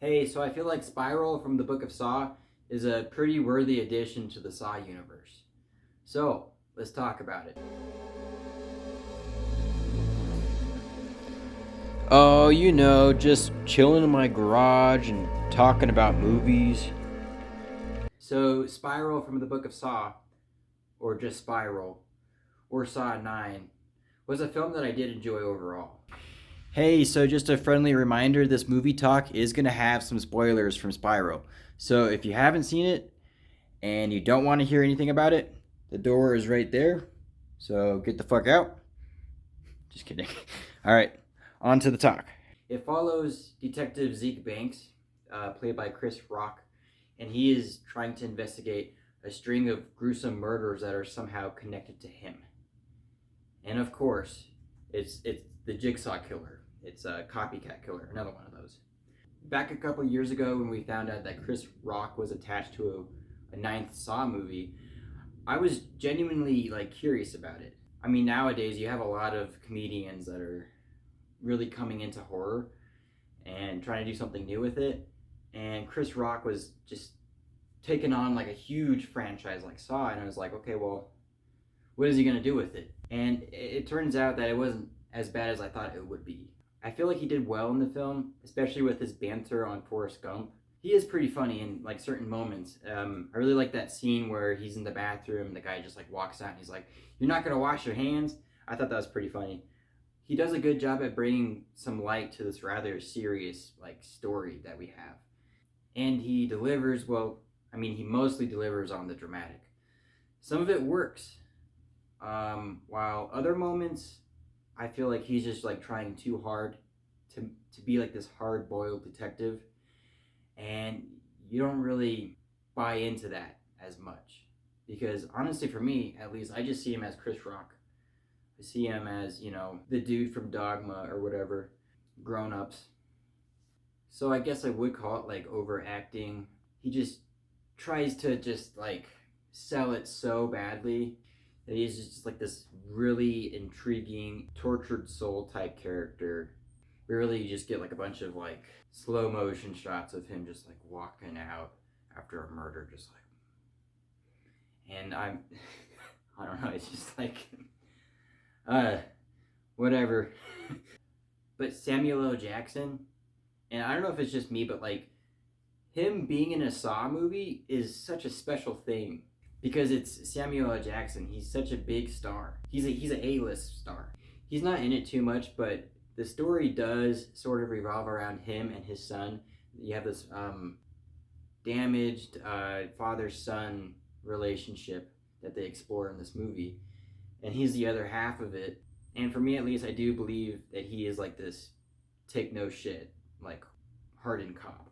Hey, so I feel like Spiral from the Book of Saw is a pretty worthy addition to the Saw universe. So, let's talk about it. Oh, just chilling in my garage and talking about movies. So, Spiral from the Book of Saw, or just Spiral, or Saw 9, was a film that I did enjoy overall. Hey, so just a friendly reminder, this movie talk is going to have some spoilers from Spiral. So if you haven't seen it and you don't want to hear anything about it, the door is right there. So get the fuck out. Just kidding. All right, on to the talk. It follows Detective Zeke Banks, played by Chris Rock, and he is trying to investigate a string of gruesome murders that are somehow connected to him. And of course, it's the Jigsaw Killer. It's a copycat killer, another one of those. Back a couple years ago, when we found out that Chris Rock was attached to a ninth Saw movie, I was genuinely curious about it. I mean, nowadays you have a lot of comedians that are really coming into horror and trying to do something new with it. And Chris Rock was just taking on like a huge franchise like Saw, and I was like, okay, well, what is he gonna do with it? And it turns out that it wasn't as bad as I thought it would be. I feel like he did well in the film, especially with his banter on Forrest Gump. He is pretty funny in like certain moments. I really like that scene where he's in the bathroom and the guy just like walks out and he's like, "You're not gonna wash your hands." I thought that was pretty funny. He does a good job at bringing some light to this rather serious like story that we have, and he delivers well. I mean, he mostly delivers on the dramatic. Some of it works, while other moments, I feel like he's just like trying too hard to be like this hard boiled detective, and you don't really buy into that as much. Because honestly, for me at least, I just see him as Chris Rock. I see him as, the dude from Dogma or whatever, grown ups. So I guess I would call it like overacting. He just tries to just like sell it so badly that he's just like this really intriguing, tortured soul type character. Really, you just get like a bunch of like slow motion shots of him just like walking out after a murder, just like. And I don't know, it's just like, uh, whatever. But Samuel L. Jackson, and I don't know if it's just me, but like him being in a Saw movie is such a special thing because it's Samuel L. Jackson. He's such a big star. He's a A-list star. He's not in it too much, but the story does sort of revolve around him and his son. You have this damaged father-son relationship that they explore in this movie, and he's the other half of it. And for me, at least, I do believe that he is like this take no shit, like hardened cop.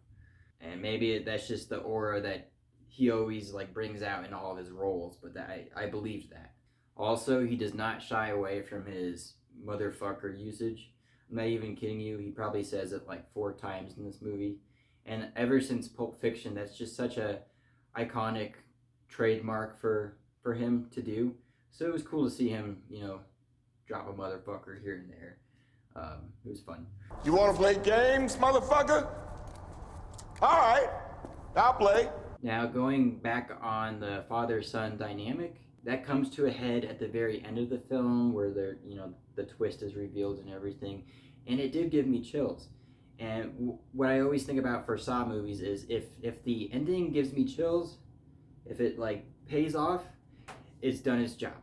And maybe that's just the aura that he always like brings out in all of his roles, but I believe that. Also, he does not shy away from his motherfucker usage. I'm not even kidding you. He probably says it like 4 times in this movie. And ever since Pulp Fiction, that's just such a iconic trademark for him to do. So it was cool to see him, drop a motherfucker here and there. It was fun. You want to play games, motherfucker? All right, I'll play. Now, going back on the father-son dynamic, that comes to a head at the very end of the film where the twist is revealed and everything, and it did give me chills. And what I always think about for Saw movies is if the ending gives me chills, if it like pays off, it's done its job.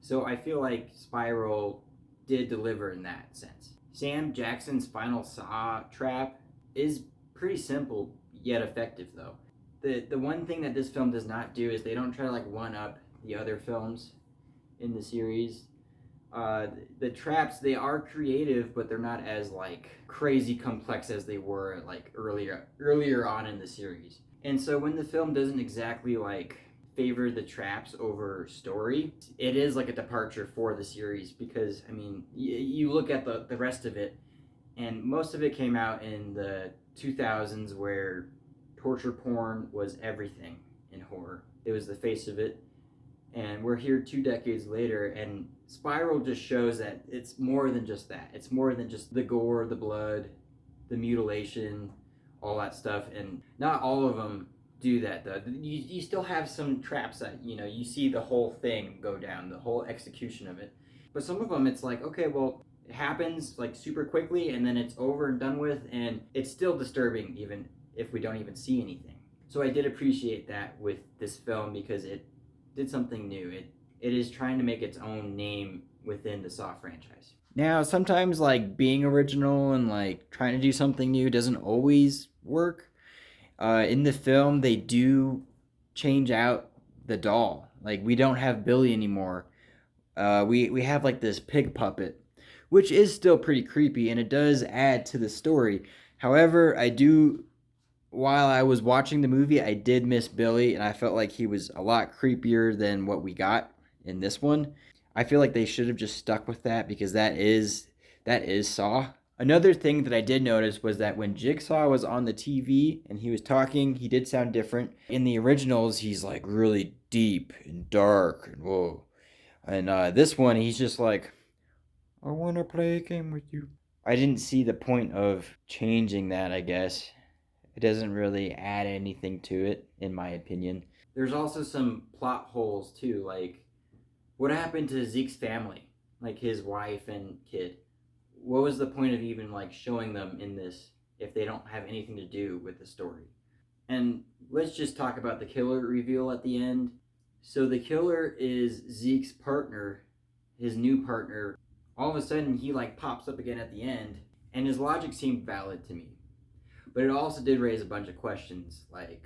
So I feel like Spiral did deliver in that sense. Sam Jackson's final Saw trap is pretty simple yet effective though. The one thing that this film does not do is they don't try to like one up the other films in the series. The traps, they are creative, but they're not as like crazy complex as they were like earlier on in the series. And so when the film doesn't exactly like favor the traps over story, it is like a departure for the series because I mean you look at the rest of it, and most of it came out in the 2000s where torture porn was everything in horror. It was the face of it. And we're here 2 decades later, and Spiral just shows that it's more than just that. It's more than just the gore, the blood, the mutilation, all that stuff. And not all of them do that though. You still have some traps that, you know, you see the whole thing go down, the whole execution of it. But some of them, it's like, okay, well, it happens like super quickly and then it's over and done with, and it's still disturbing even if we don't even see anything. So I did appreciate that with this film because it did something new. It is trying to make its own name within the Saw franchise. Now, sometimes like being original and like trying to do something new doesn't always work. In the film, they do change out the doll. Like we don't have Billy anymore. We have like this pig puppet, which is still pretty creepy and it does add to the story. However, I do, while I was watching the movie, I did miss Billy, and I felt like he was a lot creepier than what we got in this one. I feel like they should have just stuck with that because that is Saw. Another thing that I did notice was that when Jigsaw was on the TV and he was talking, he did sound different. In the originals, he's like really deep and dark and whoa. And this one, he's just like, I want to play a game with you. I didn't see the point of changing that, I guess. It doesn't really add anything to it, in my opinion. There's also some plot holes, too. Like, what happened to Zeke's family? Like, his wife and kid. What was the point of even, like, showing them in this if they don't have anything to do with the story? And let's just talk about the killer reveal at the end. So the killer is Zeke's partner, his new partner. All of a sudden, he, like, pops up again at the end, and his logic seemed valid to me. But it also did raise a bunch of questions, like,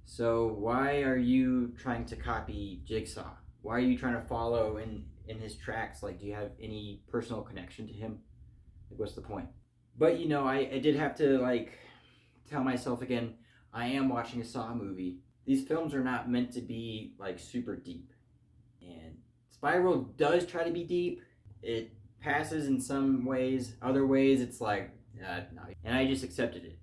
so why are you trying to copy Jigsaw? Why are you trying to follow in his tracks? Like, do you have any personal connection to him? Like, what's the point? But, you know, I did have to, like, tell myself again, I am watching a Saw movie. These films are not meant to be, like, super deep. And Spiral does try to be deep. It passes in some ways. Other ways, it's like, no. And I just accepted it.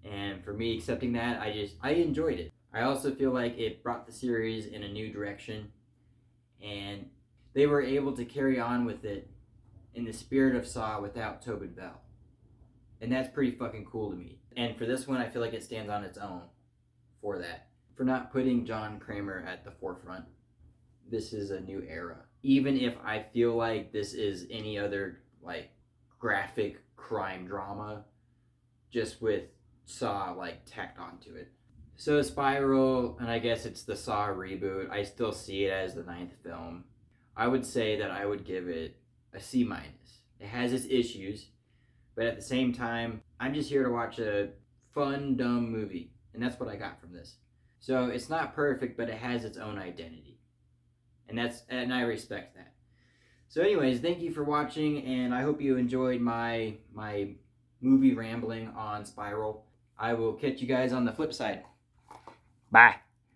And for me, accepting that, I enjoyed it. I also feel like it brought the series in a new direction, and they were able to carry on with it in the spirit of Saw without Tobin Bell. And that's pretty fucking cool to me. And for this one, I feel like it stands on its own for that. For not putting John Kramer at the forefront. This is a new era. Even if I feel like this is any other, like, graphic crime drama, just with Saw, like, tacked onto it. So Spiral, and I guess it's the Saw reboot, I still see it as the 9th film. I would say that I would give it a C-. It has its issues, but at the same time, I'm just here to watch a fun, dumb movie, and that's what I got from this. So it's not perfect, but it has its own identity, and I respect that. So anyways, thank you for watching, and I hope you enjoyed my movie rambling on Spiral. I will catch you guys on the flip side. Bye.